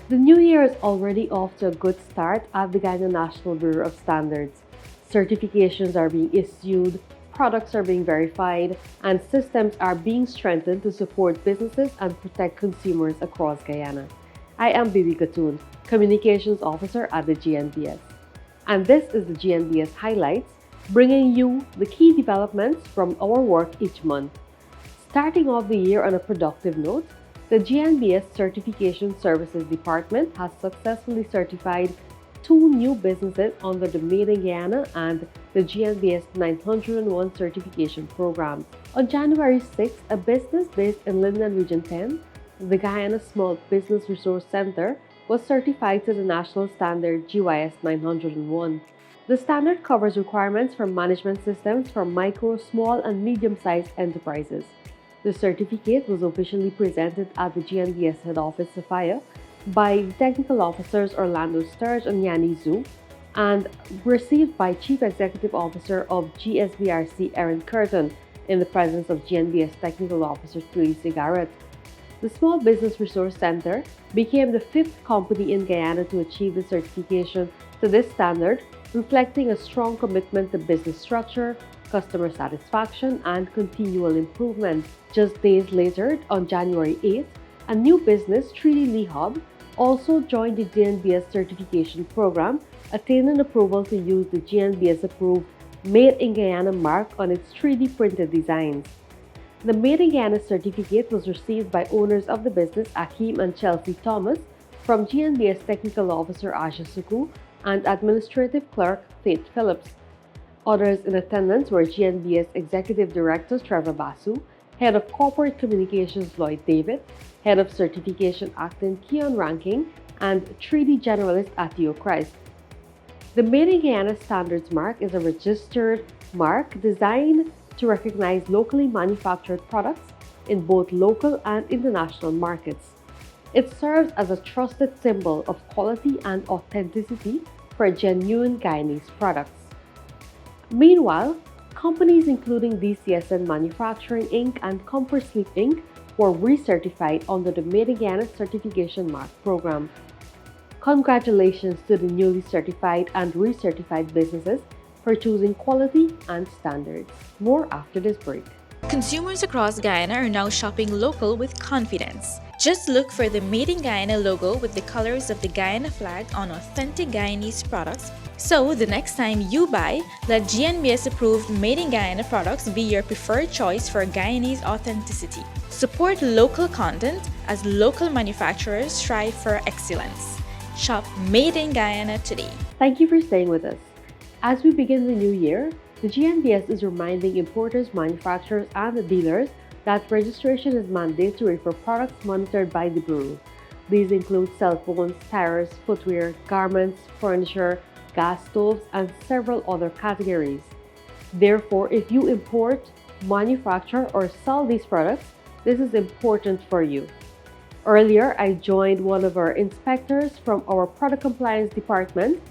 The new year is already off to a good start at the Guyana National Bureau of Standards. Certifications are being issued, products are being verified, and systems are being strengthened to support businesses and protect consumers across Guyana. I am Bibi Katoon, Communications Officer at the GNBS. And this is the GNBS Highlights, bringing you the key developments from our work each month. Starting off the year on a productive note, the GNBS Certification Services Department has successfully certified two new businesses under the Made in Guyana and the GNBS 901 certification programs. On January 6, a business based in Linden Region 10, the Guyana Small Business Resource Center, was certified to the national standard GYS 901. The standard covers requirements for management systems for micro, small, and medium-sized enterprises. The certificate was officially presented at the GNBS head office, Sophia, by Technical Officers Orlando Sturge and Yanni Zhu, and received by Chief Executive Officer of GSBRC Erin Curtin in the presence of GNBS Technical Officer Tulisi Garrett. The Small Business Resource Center became the fifth company in Guyana to achieve the certification to this standard, reflecting a strong commitment to business structure, customer satisfaction, and continual improvement. Just days later, on January 8th, a new business, 3D Lee Hub, also joined the GNBS certification program, attaining approval to use the GNBS approved Made in Guyana mark on its 3D printed designs. The Made in Guyana certificate was received by owners of the business Akeem and Chelsea Thomas from GNBS Technical Officer Asha Suku and Administrative Clerk Faith Phillips. Others in attendance were GNBS Executive Director Trevor Basu, Head of Corporate Communications Lloyd David, Head of Certification Acting Keon Ranking, and 3D Generalist Atio Christ. The Made in Guyana Standards Mark is a registered mark designed to recognize locally manufactured products in both local and international markets. It serves as a trusted symbol of quality and authenticity for genuine Guyanese products. Meanwhile, companies including DCSN Manufacturing Inc. and Comfort Sleep Inc. were recertified under the Made in Guyana Certification Mark program. Congratulations to the newly certified and recertified businesses for choosing quality and standards. More after this break. Consumers across Guyana are now shopping local with confidence. Just look for the Made in Guyana logo with the colors of the Guyana flag on authentic Guyanese products. So the next time you buy, let GNBS approved Made in Guyana products be your preferred choice for Guyanese authenticity. Support local content as local manufacturers strive for excellence. Shop Made in Guyana today. Thank you for staying with us. As we begin the new year, the GNBS is reminding importers, manufacturers, and dealers that registration is mandatory for products monitored by the Bureau. These include cell phones, tires, footwear, garments, furniture, gas stoves, and several other categories. Therefore, if you import, manufacture, or sell these products, this is important for you. Earlier, I joined one of our inspectors from our Product Compliance Department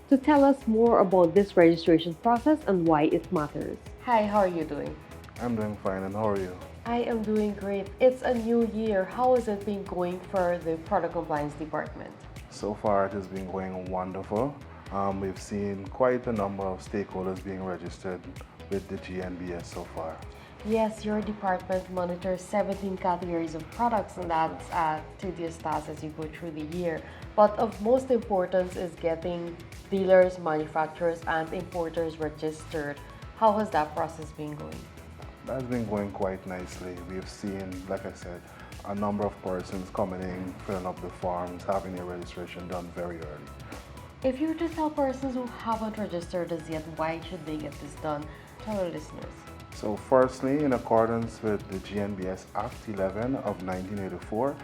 to tell us more about this registration process and why it matters. Hi, how are you doing? I'm doing fine, and how are you? I am doing great. It's a new year. How has it been going for the Product Compliance Department? So far, it has been going wonderful. We've seen quite a number of stakeholders being registered with the GNBS so far. Yes, your department monitors 17 categories of products, and that's tedious task as you go through the year. But of most importance is getting dealers, manufacturers, and importers registered. How has that process been going? That's been going quite nicely. We've seen, like I said, a number of persons coming in, filling up the forms, having their registration done very early. If you were to tell persons who haven't registered as yet, why should they get this done? Tell our listeners. So firstly, in accordance with the GNBS Act 11 of 1984,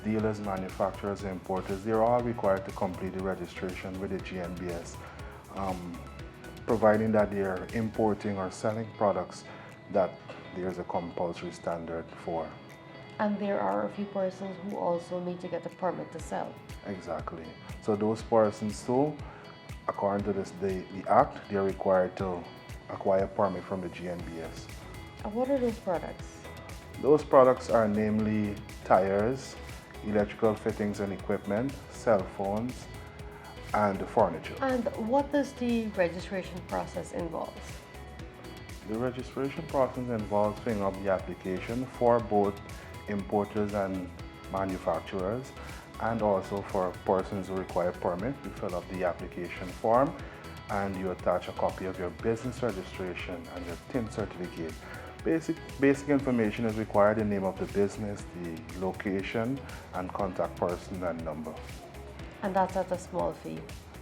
dealers, manufacturers, and importers, they're all required to complete the registration with the GNBS, providing that they're importing or selling products that there's a compulsory standard for. And there are a few persons who also need to get a permit to sell. Exactly. So those persons too, according to the Act, they're required to acquire a permit from the GNBS. And what are those products? Those products are namely tires, electrical fittings and equipment, cell phones, and furniture. And what does the registration process involve? The registration process involves filling up the application for both importers and manufacturers, and also for persons who require permit. You fill up the application form and you attach a copy of your business registration and your TIN certificate. Basic information is required: the name of the business, the location, and contact person and number. And that's at a small fee.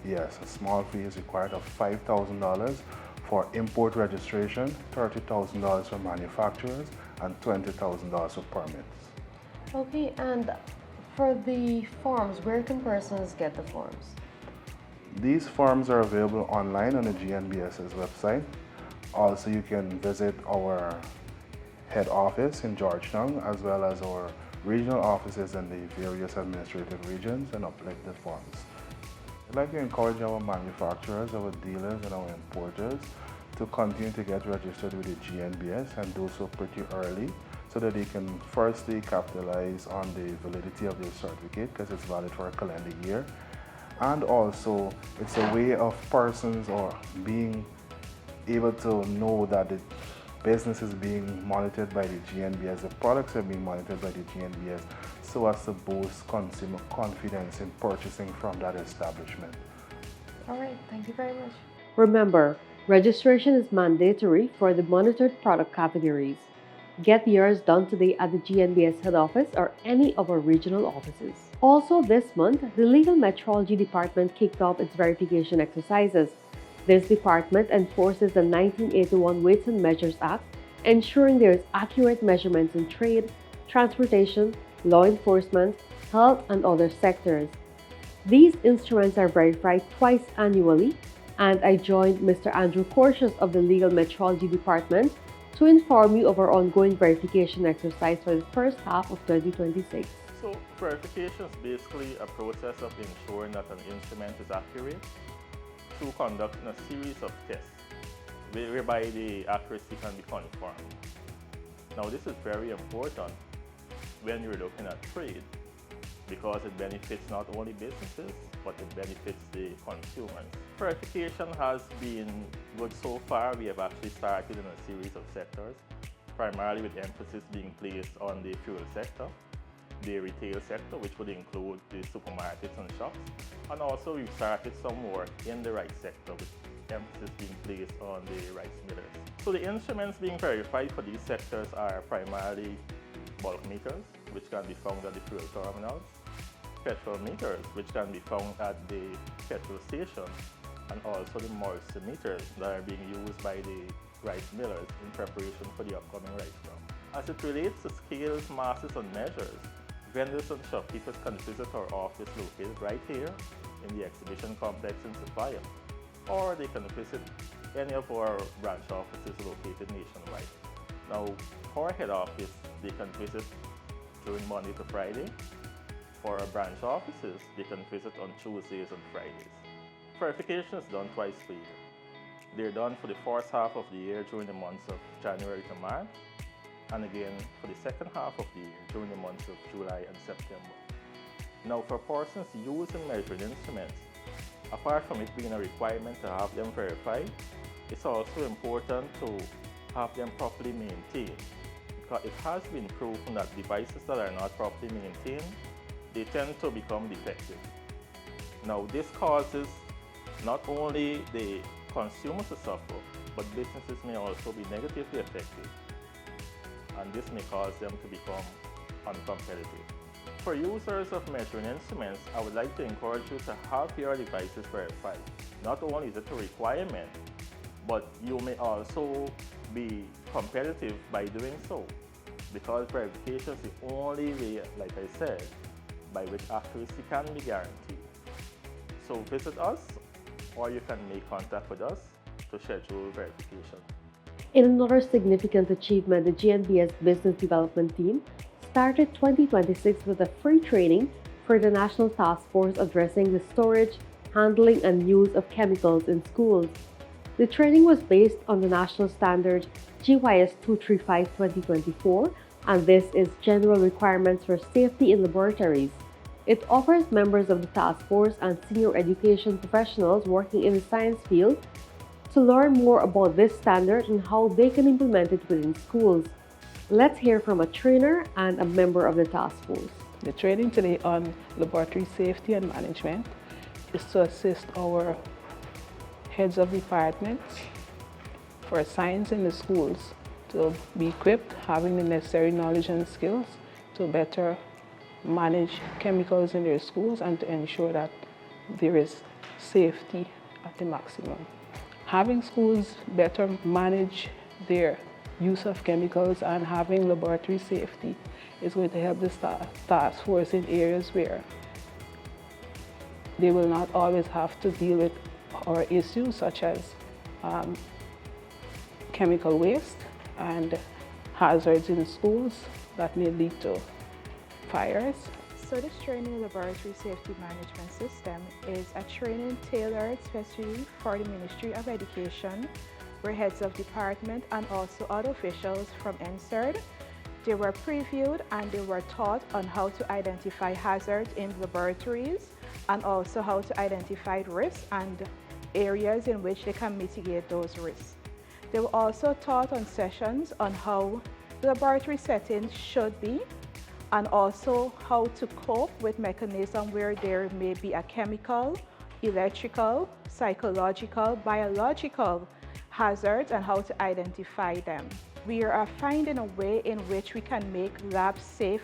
Yes, a small fee is required of $5,000 for import registration, $30,000 for manufacturers, and $20,000 for permits. Okay, and for the forms, where can persons get the forms? These forms are available online on the GNBS's website. Also, you can visit our head office in Georgetown, as well as our regional offices in the various administrative regions, and upload the forms. I'd like to encourage our manufacturers, our dealers, and our importers to continue to get registered with the GNBS and do so pretty early, so that they can firstly capitalize on the validity of their certificate, because it's valid for a calendar year. And also, it's a way of persons or being able to know that the business is being monitored by the GNBS, the products are being monitored by the GNBS, so as to boost consumer confidence in purchasing from that establishment. All right, thank you very much. Remember, registration is mandatory for the monitored product categories. Get yours done today at the GNBS head office or any of our regional offices. Also this month, the Legal Metrology Department kicked off its verification exercises. This department enforces the 1981 Weights and Measures Act, ensuring there is accurate measurements in trade, transportation, law enforcement, health, and other sectors. These instruments are verified twice annually, and I joined Mr. Andrew Corsius of the Legal Metrology Department to inform you of our ongoing verification exercise for the first half of 2026. So verification is basically a process of ensuring that an instrument is accurate through conducting a series of tests whereby the accuracy can be confirmed. Now this is very important when you're looking at trade, because it benefits not only businesses, but it benefits the consumers. Verification has been good so far. We have actually started in a series of sectors, primarily with emphasis being placed on the fuel sector, the retail sector, which would include the supermarkets and shops, and also we've started some work in the rice sector, with emphasis being placed on the rice millers. So the instruments being verified for these sectors are primarily bulk meters, which can be found at the fuel terminals, petrol meters, which can be found at the petrol station, and also the moisture meters that are being used by the rice millers in preparation for the upcoming rice crop. As it relates to scales, masses, and measures, vendors and shopkeepers can visit our office located right here in the exhibition complex in Sophia, or they can visit any of our branch offices located nationwide. Now, for our head office, they can visit during Monday to Friday. For our branch offices, they can visit on Tuesdays and Fridays. Verification is done twice per year. They're done for the first half of the year during the months of January to March, and again for the second half of the year during the months of July and September. Now, for persons using measuring instruments, apart from it being a requirement to have them verified, it's also important to have them properly maintained, because it has been proven that devices that are not properly maintained, they tend to become defective. Now, this causes not only the consumers to suffer, but businesses may also be negatively affected, and this may cause them to become uncompetitive. For users of measuring instruments, I would like to encourage you to have your devices verified. Not only is it a requirement, but you may also be competitive by doing so, because verification is the only way, like I said, by which accuracy can be guaranteed. So visit us, or you can make contact with us to schedule verification. In another significant achievement, the GNBS Business Development Team started 2026 with a free training for the National Task Force addressing the storage, handling, and use of chemicals in schools. The training was based on the national standard GYS 235-2024, and this is General Requirements for Safety in Laboratories. It offers members of the task force and senior education professionals working in the science field to learn more about this standard and how they can implement it within schools. Let's hear from a trainer and a member of the task force. The training today on laboratory safety and management is to assist our heads of departments for science in the schools to be equipped, having the necessary knowledge and skills to better manage chemicals in their schools and to ensure that there is safety at the maximum. Having schools better manage their use of chemicals and having laboratory safety is going to help the task force in areas where they will not always have to deal with our issues such as chemical waste and hazards in schools that may lead to fires. So this training laboratory safety management system is a training tailored specially for the Ministry of Education, where heads of department and also other officials from NSERD, they were previewed and they were taught on how to identify hazards in laboratories and also how to identify risks and areas in which they can mitigate those risks. They were also taught on sessions on how the laboratory settings should be and also how to cope with mechanisms where there may be a chemical, electrical, psychological, biological hazards and how to identify them. We are finding a way in which we can make labs safe,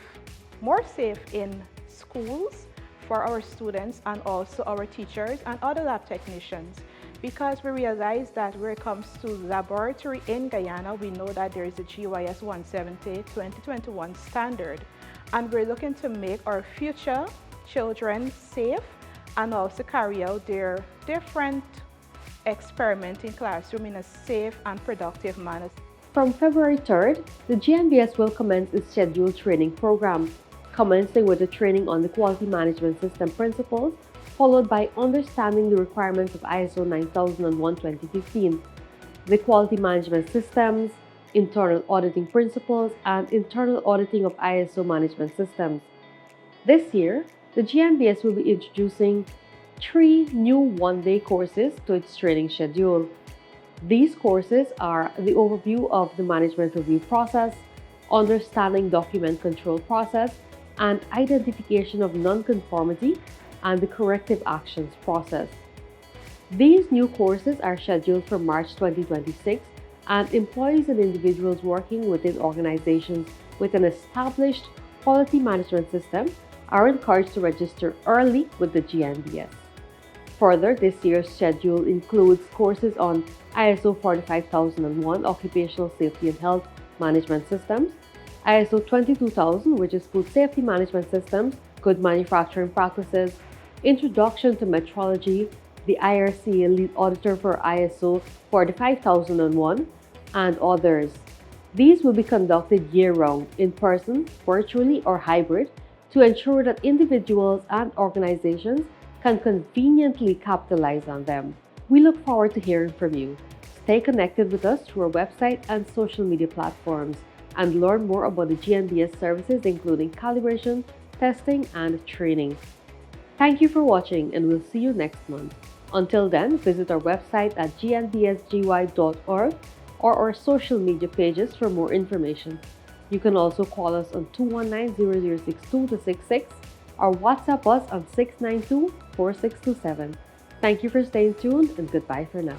more safe in schools for our students and also our teachers and other lab technicians, because we realize that when it comes to laboratory in Guyana, we know that there is a GYS 170 2021 standard, and we're looking to make our future children safe and also carry out their different experiments in classroom in a safe and productive manner. From February 3rd, the GNBS will commence its scheduled training program, commencing with the training on the quality management system principles, followed by understanding the requirements of ISO 9001:2015, the quality management systems, internal auditing principles, and internal auditing of ISO management systems. This year, the GNBS will be introducing 3 new one-day courses to its training schedule. These courses are the overview of the management review process, understanding document control process, and identification of nonconformity and the corrective actions process. These new courses are scheduled for March 2026, and employees and individuals working within organizations with an established quality management system are encouraged to register early with the GNBS. Further, this year's schedule includes courses on ISO 45001 Occupational Safety and Health Management Systems, ISO 22000, which is Food Safety Management Systems, Good Manufacturing Practices, Introduction to Metrology, the IRC Lead Auditor for ISO 45001, and others. These will be conducted year-round, in person, virtually, or hybrid, to ensure that individuals and organizations can conveniently capitalize on them. We look forward to hearing from you. Stay connected with us through our website and social media platforms and learn more about the GNBS services, including calibration, testing, and training. Thank you for watching, and we'll see you next month. Until then, visit our website at gnbsgy.org or our social media pages for more information. You can also call us on 219-0062-66 or WhatsApp us on 692-4627. Thank you for staying tuned, and goodbye for now.